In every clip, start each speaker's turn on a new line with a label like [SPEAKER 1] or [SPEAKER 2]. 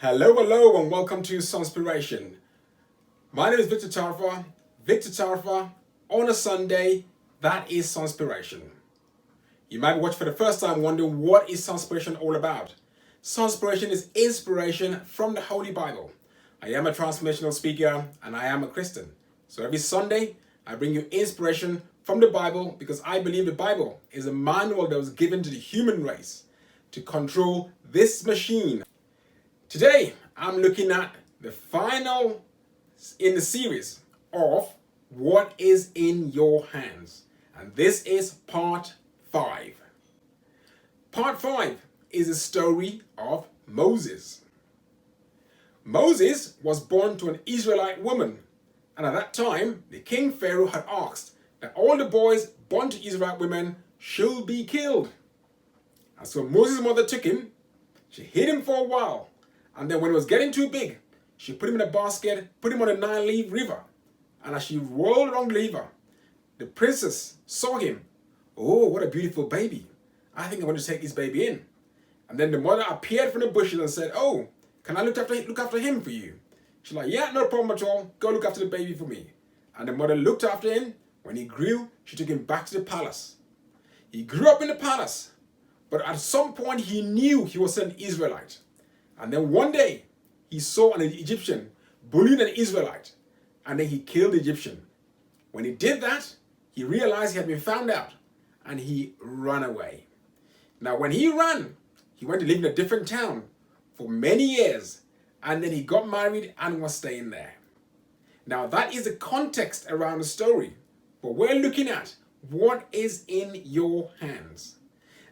[SPEAKER 1] Hello, and welcome to Sunspiration. My name is Victor Tarfa. Victor Tarfa, on a Sunday, that is Sunspiration. You might watch for the first time wondering what is Sunspiration all about. Sunspiration is inspiration from the Holy Bible. I am a transformational speaker and I am a Christian. So every Sunday, I bring you inspiration from the Bible because I believe the Bible is a manual that was given to the human race to control this machine. Today, I'm looking at the final in the series of What is in Your Hands. And this is part 5. Part 5 is the story of Moses. Moses was born to an Israelite woman. And at that time, the king Pharaoh had asked that all the boys born to Israelite women should be killed. And so Moses' mother took him. She hid him for a while. And then when he was getting too big, she put him in a basket, put him on a Nile river. And as she rolled along the river, the princess saw him. Oh, what a beautiful baby. I think I'm going to take this baby in. And then the mother appeared from the bushes and said, oh, can I look after him for you? She's like, yeah, no problem at all. Go look after the baby for me. And the mother looked after him. When he grew, she took him back to the palace. He grew up in the palace. But at some point, he knew he was an Israelite. And then one day, he saw an Egyptian bullying an Israelite. And then he killed the Egyptian. When he did that, he realized he had been found out. And he ran away. Now, when he ran, he went to live in a different town for many years. And then he got married and was staying there. Now, that is the context around the story. But we're looking at what is in your hands.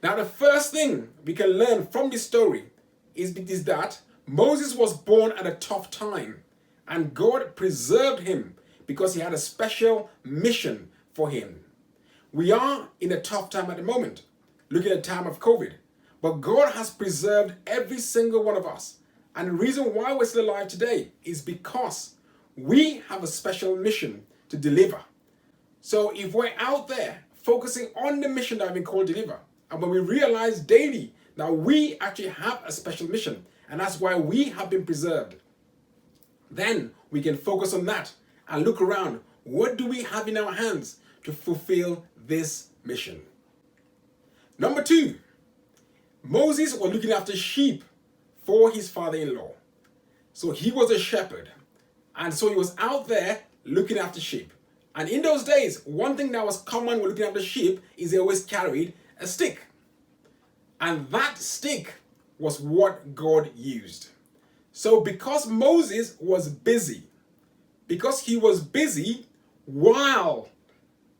[SPEAKER 1] Now, the first thing we can learn from this story is that Moses was born at a tough time and God preserved him because he had a special mission for him. We are in a tough time at the moment, looking at the time of COVID, but God has preserved every single one of us. And the reason why we're still alive today is because we have a special mission to deliver. So if we're out there focusing on the mission that I've been called to deliver, and when we realize daily that we actually have a special mission, and that's why we have been preserved, then we can focus on that and look around. What do we have in our hands to fulfill this mission? Number 2, Moses was looking after sheep for his father-in-law. So he was a shepherd. And so he was out there looking after sheep. And in those days, one thing that was common when looking after sheep is they always carried a stick. And that stick was what God used. So because Moses was busy, because he was busy while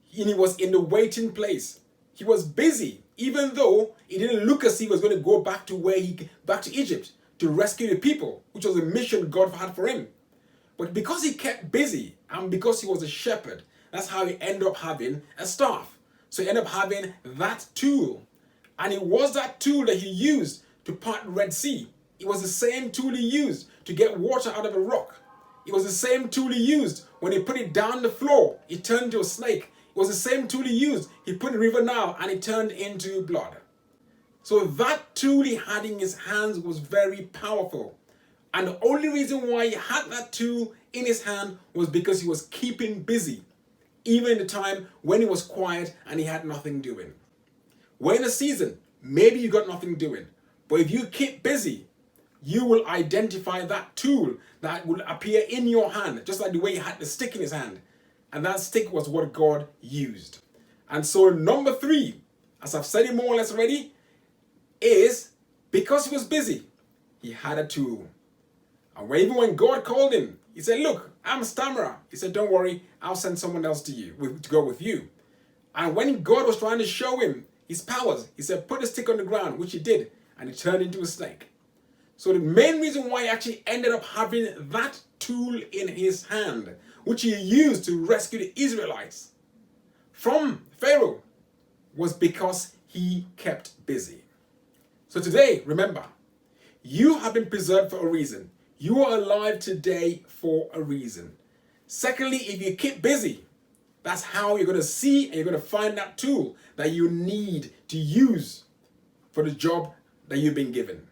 [SPEAKER 1] he was in the waiting place, he was busy, even though it didn't look as if he was going to go back to Egypt to rescue the people, which was a mission God had for him. But because he kept busy and because he was a shepherd, that's how he ended up having a staff. So he ended up having that tool. And it was that tool that he used to part the Red Sea. It was the same tool he used to get water out of a rock. It was the same tool he used when he put it down the floor, it turned into a snake. It was the same tool he used. He put it in the river Nile and it turned into blood. So that tool he had in his hands was very powerful. And the only reason why he had that tool in his hand was because he was keeping busy, even in the time when he was quiet and he had nothing doing. We're in a season, maybe you got nothing doing, but if you keep busy, you will identify that tool that will appear in your hand, just like the way he had the stick in his hand. And that stick was what God used. And so number 3, as I've said it more or less already, is because he was busy, he had a tool. And even when God called him, he said, look, I'm a stammerer. He said, don't worry, I'll send someone else to go with you. And when God was trying to show him his powers, he said, put the stick on the ground, which he did, and it turned into a snake. So the main reason why he actually ended up having that tool in his hand, which he used to rescue the Israelites from Pharaoh, was because he kept busy. So today, remember, you have been preserved for a reason. You are alive today for a reason. Secondly, if you keep busy, that's how you're going to see and you're going to find that tool that you need to use for the job that you've been given.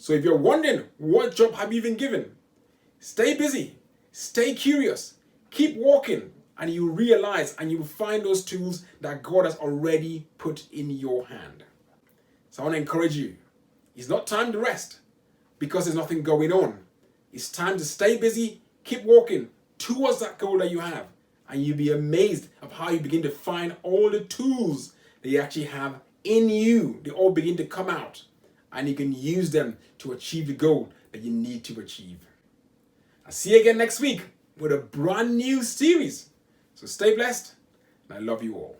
[SPEAKER 1] So if you're wondering, what job have you been given? Stay busy, stay curious, keep walking, and you realize and you will find those tools that God has already put in your hand. So I want to encourage you. It's not time to rest because there's nothing going on. It's time to stay busy, keep walking towards that goal that you have, and you'll be amazed of how you begin to find all the tools that you actually have in you. They all begin to come out, and you can use them to achieve the goal that you need to achieve. I'll see you again next week with a brand new series. So stay blessed, and I love you all.